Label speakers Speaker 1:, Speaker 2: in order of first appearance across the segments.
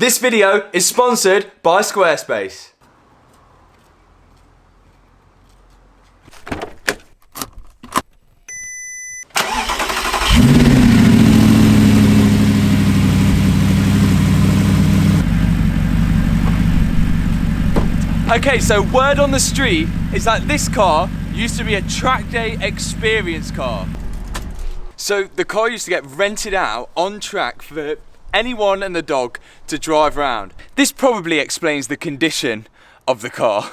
Speaker 1: This video is sponsored by Squarespace. Okay, so word on the street is that this car used to be a track day experience car. So the car used to get rented out on track for anyone and the dog to drive around. This probably explains the condition of the car.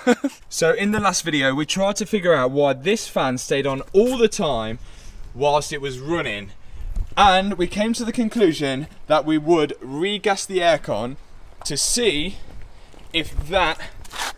Speaker 1: So in the last video we tried to figure out why this fan stayed on all the time whilst it was running, and we came to the conclusion that we would re-gas the aircon to see if that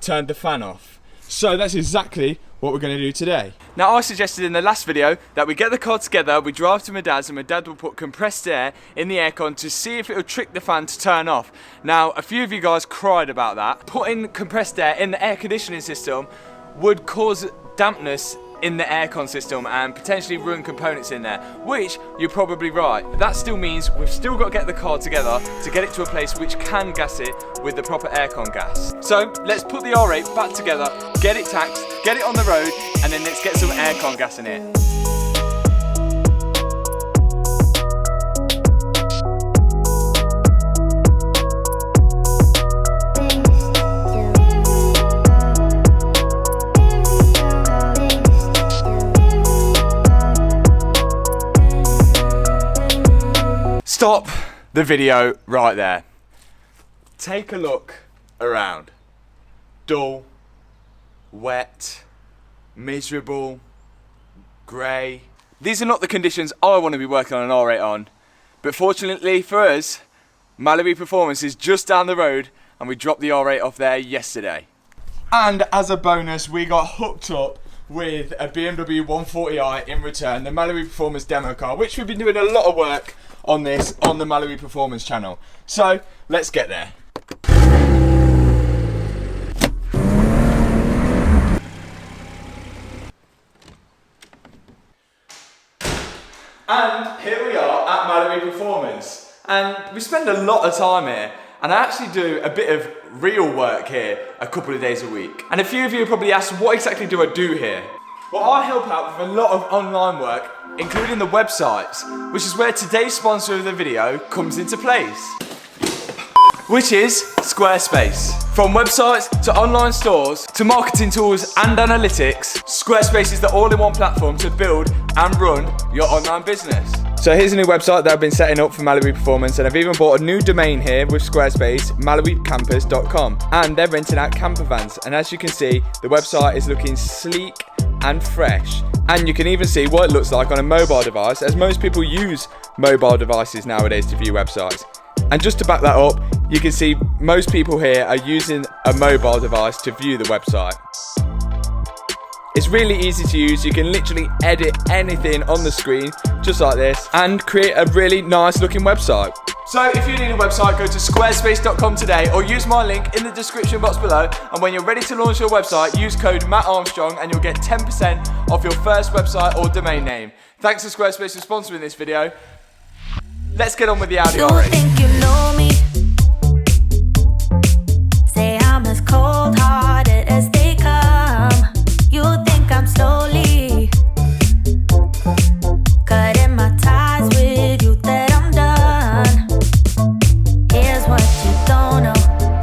Speaker 1: turned the fan off. So that's exactly what we're going to do today. Now, I suggested in the last video that we get the car together, we drive to my dad's, and my dad will put compressed air in the aircon to see if it will trick the fan to turn off. Now, a few of you guys cried about that. Putting compressed air in the air conditioning system would cause dampness in the aircon system and potentially ruin components in there, which you're probably right. But that still means we've still got to get the car together to get it to a place which can gas it with the proper aircon gas. So let's put the R8 back together, get it taxed, get it on the road, and then let's get some aircon gas in it. Stop the video right there. Take a look around. Dull, wet, miserable, grey. These are not the conditions I want to be working on an R8 on, but fortunately for us, Mallory Performance is just down the road and we dropped the R8 off there yesterday. And as a bonus, we got hooked up with a BMW 140i in return, the Mallory Performance demo car, which we've been doing a lot of work on this on the Mallory Performance channel. So let's get there. And here we are at Mallory Performance, and we spend a lot of time here, and I actually do a bit of real work here a couple of days a week. And a few of you probably asked, what exactly do I do here? Well, I help out with a lot of online work, including the websites, which is where today's sponsor of the video comes into place, which is Squarespace. From websites to online stores to marketing tools and analytics, Squarespace is the all-in-one platform to build and run your online business. So here's a new website that I've been setting up for Mallory Performance, and I've even bought a new domain here with Squarespace, mallorycampers.com, and they're renting out camper vans. And as you can see, the website is looking sleek and fresh, and you can even see what it looks like on a mobile device, as most people use mobile devices nowadays to view websites. And just to back that up, you can see most people here are using a mobile device to view the website. It's really easy to use. You can literally edit anything on the screen just like this and create a really nice looking website. So if you need a website, go to squarespace.com today or use my link in the description box below, and when you're ready to launch your website, use code Armstrong and you'll get 10% off your first website or domain name. Thanks to Squarespace for sponsoring this video. Let's get on with the Audi R8.
Speaker 2: You think you know me? Say I'm as cold-hearted as they come. You think I'm slowly cutting my ties with you, that I'm done. Here's what you don't know.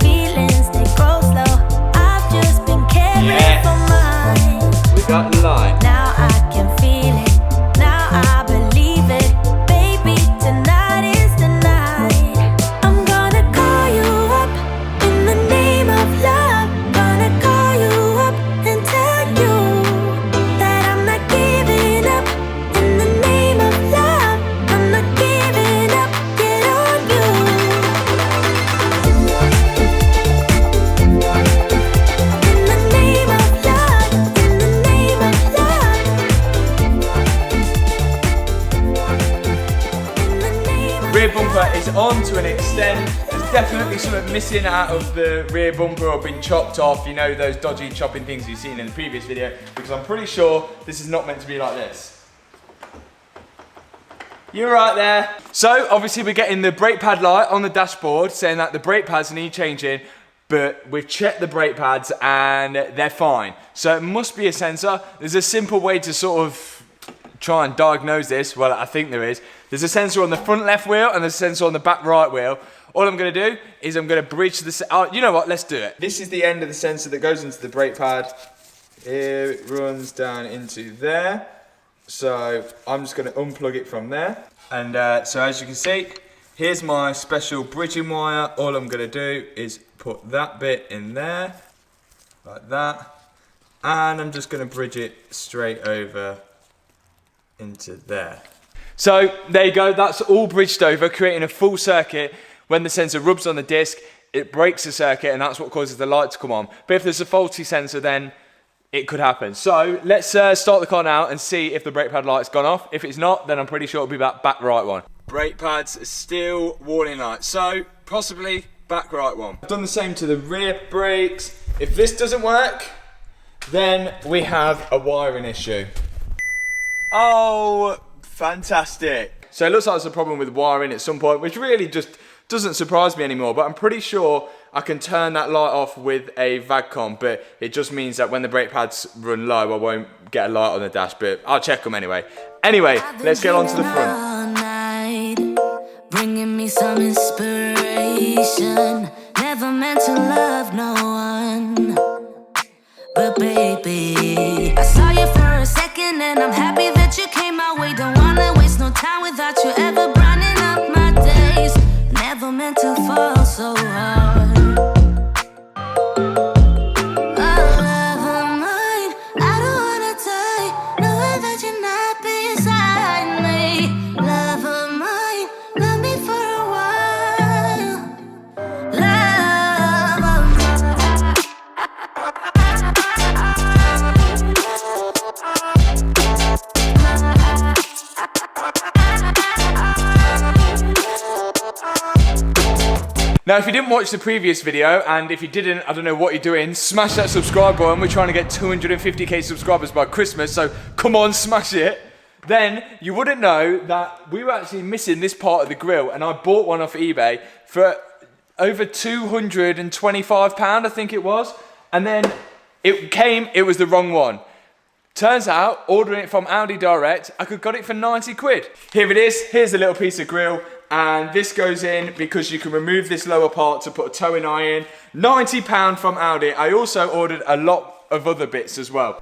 Speaker 2: Feelings, they grow slow. I've just been caring for mine.
Speaker 1: We got the line.
Speaker 2: Now I can feel it. Now I believe it. Baby, tonight is the night. I'm gonna call you up in the name of love. Gonna call you up and tell you that I'm not giving up. In the name of love, I'm not giving up. Get on you. In the name of love, in the name of love.
Speaker 1: Rear bumper is on to an extent. There's definitely something missing out of the rear bumper or been chopped off, you know, those dodgy chopping things you've seen in the previous video, because I'm pretty sure this is not meant to be like this. You're right there. So obviously we're getting the brake pad light on the dashboard saying that the brake pads need changing, but we've checked the brake pads and they're fine. So it must be a sensor. There's a simple way to sort of try and diagnose this. Well, I think there is. There's a sensor on the front left wheel and there's a sensor on the back right wheel. All I'm going to do is I'm going to bridge the... you know what? Let's do it. This is the end of the sensor that goes into the brake pad. Here it runs down into there. So I'm just going to unplug it from there. And so as you can see, here's my special bridging wire. All I'm going to do is put that bit in there, like that. And I'm just going to bridge it straight over into there. So there you go, that's all bridged over, creating a full circuit. When the sensor rubs on the disc, it breaks the circuit and that's what causes the light to come on. But if there's a faulty sensor, then it could happen. So let's start the car now and see if the brake pad light's gone off. If it's not, then I'm pretty sure it'll be that back right one. Brake pads still warning light, so possibly back right one. I've done the same to the rear brakes. If this doesn't work, then we have a wiring issue. Oh, fantastic. So it looks like there's a problem with wiring at some point, which really just doesn't surprise me anymore, but I'm pretty sure I can turn that light off with a VAGCOM, but it just means that when the brake pads run low, I won't get a light on the dash, but I'll check them anyway. Anyway, let's get on to the front. Bringing me some inspiration. Never meant to love no one, but baby, I saw you for a second and I'm happy that you came my way. Don't wanna waste no time without you ever brightening up my days. Never meant to fall so hard. Now, if you didn't watch the previous video, and if you didn't, I don't know what you're doing, smash that subscribe button. We're trying to get 250k subscribers by Christmas, so come on, smash it. Then, you wouldn't know that we were actually missing this part of the grille, and I bought one off eBay for over £225, I think it was. And then, it was the wrong one. Turns out, ordering it from Audi direct, I could got it for 90 quid. Here it is, here's a little piece of grille. And this goes in because you can remove this lower part to put a towing eye in. £90 from Audi. I also ordered a lot of other bits as well.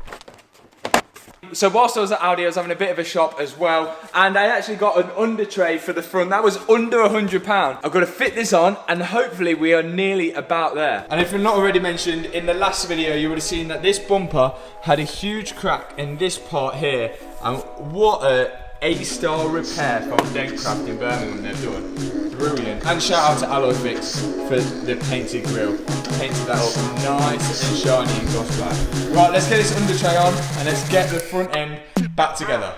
Speaker 1: So whilst I was at Audi, I was having a bit of a shop as well, and I actually got an under tray for the front. That was under £100. I've got to fit this on, and hopefully we are nearly about there. And if you're not already mentioned, in the last video you would have seen that this bumper had a huge crack in this part here, and what a 8-star repair from Dent in Birmingham they've done. Brilliant. And shout out to Alloy Fix for the painted grille. Painted that up nice and shiny and gloss black. Right, let's get this under tray on and let's get the front end back together.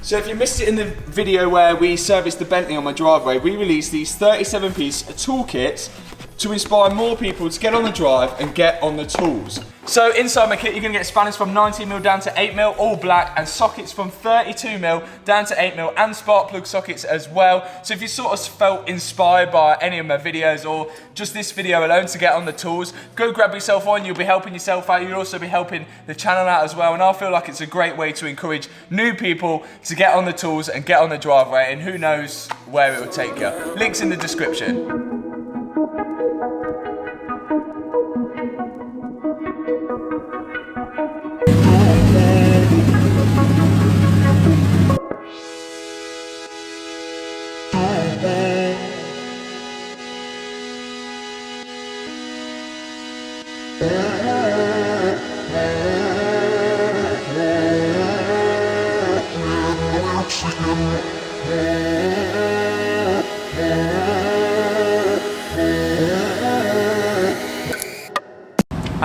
Speaker 1: So if you missed it in the video where we serviced the Bentley on my driveway, we released these 37-piece toolkits to inspire more people to get on the drive and get on the tools. So inside my kit, you're gonna get spanners from 19mm down to 8mm, all black, and sockets from 32mm down to 8mm, and spark plug sockets as well. So if you sort of felt inspired by any of my videos or just this video alone to get on the tools, go grab yourself one. You'll be helping yourself out. You'll also be helping the channel out as well. And I feel like it's a great way to encourage new people to get on the tools and get on the driveway, and who knows where it will take you. Links in the description.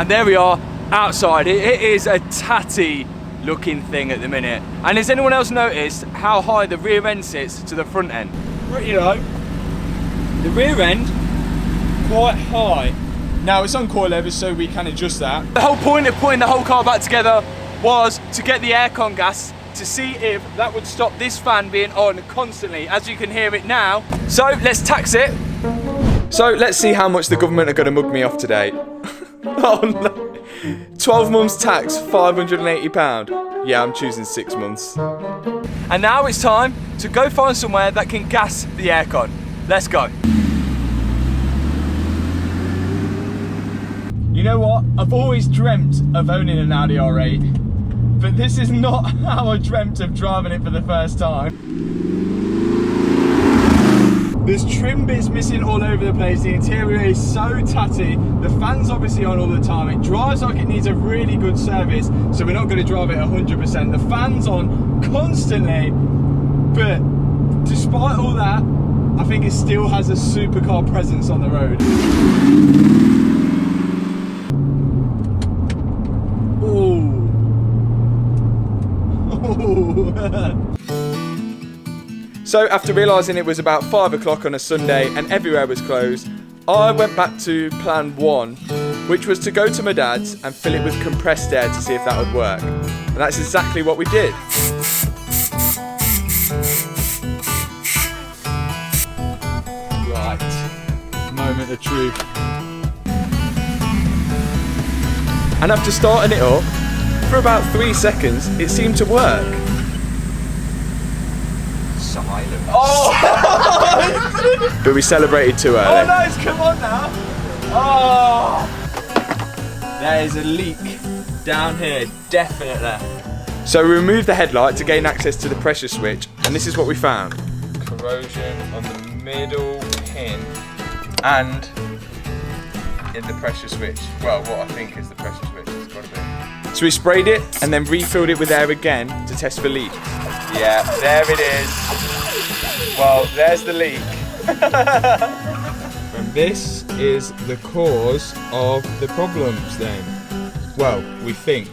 Speaker 1: And there we are outside. It is a tatty looking thing at the minute. And has anyone else noticed how high the rear end sits to the front end? Pretty low. The rear end, quite high. Now it's on coil levers, so we can adjust that. The whole point of putting the whole car back together was to get the aircon gas to see if that would stop this fan being on constantly, as you can hear it now. So let's tax it. So let's see how much the government are going to mug me off today. Oh no. 12 months tax, £580. Yeah, I'm choosing 6 months. And now it's time to go find somewhere that can gas the aircon. Let's go. You know what? I've always dreamt of owning an Audi R8, but this is not how I dreamt of driving it for the first time. There's trim bits missing all over the place. The interior is so tatty. The fan's obviously on all the time. It drives like it needs a really good service, so we're not going to drive it 100%. The fan's on constantly, but despite all that, I think it still has a supercar presence on the road. So after realising it was about 5 o'clock on a Sunday and everywhere was closed, I went back to plan 1, which was to go to my dad's and fill it with compressed air to see if that would work. And that's exactly what we did. Right, moment of truth. And after starting it up, for about 3 seconds, it seemed to work. Silence. Oh! But we celebrated too early. Oh nice, come on now. Oh! There is a leak down here, definitely. So we removed the headlight to gain access to the pressure switch, and this is what we found. Corrosion on the middle pin and in the pressure switch. Well, what I think is the pressure switch, it's got to be. So we sprayed it and then refilled it with air again to test for leaks. Yeah, there it is. Well, there's the leak. And this is the cause of the problems then. Well, we think.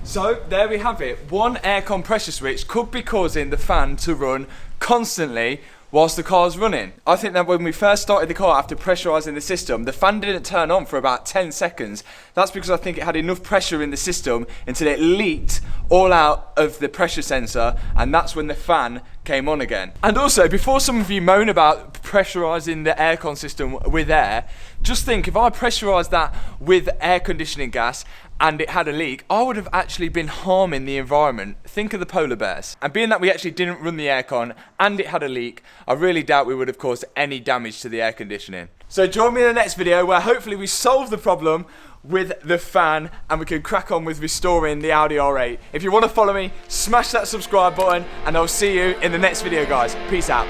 Speaker 1: So there we have it. One aircon pressure switch could be causing the fan to run constantly whilst the car's running. I think that when we first started the car after pressurising the system, the fan didn't turn on for about 10 seconds. That's because I think it had enough pressure in the system until it leaked all out of the pressure sensor, and that's when the fan came on again. And also, before some of you moan about pressurising the aircon system with air, just think if I pressurised that with air conditioning gas and it had a leak, I would have actually been harming the environment. Think of the polar bears. And being that we actually didn't run the aircon and it had a leak, I really doubt we would have caused any damage to the air conditioning. So join me in the next video where hopefully we solve the problem with the fan and we can crack on with restoring the Audi R8. If you want to follow me, smash that subscribe button and I'll see you in the next video, guys. Peace out.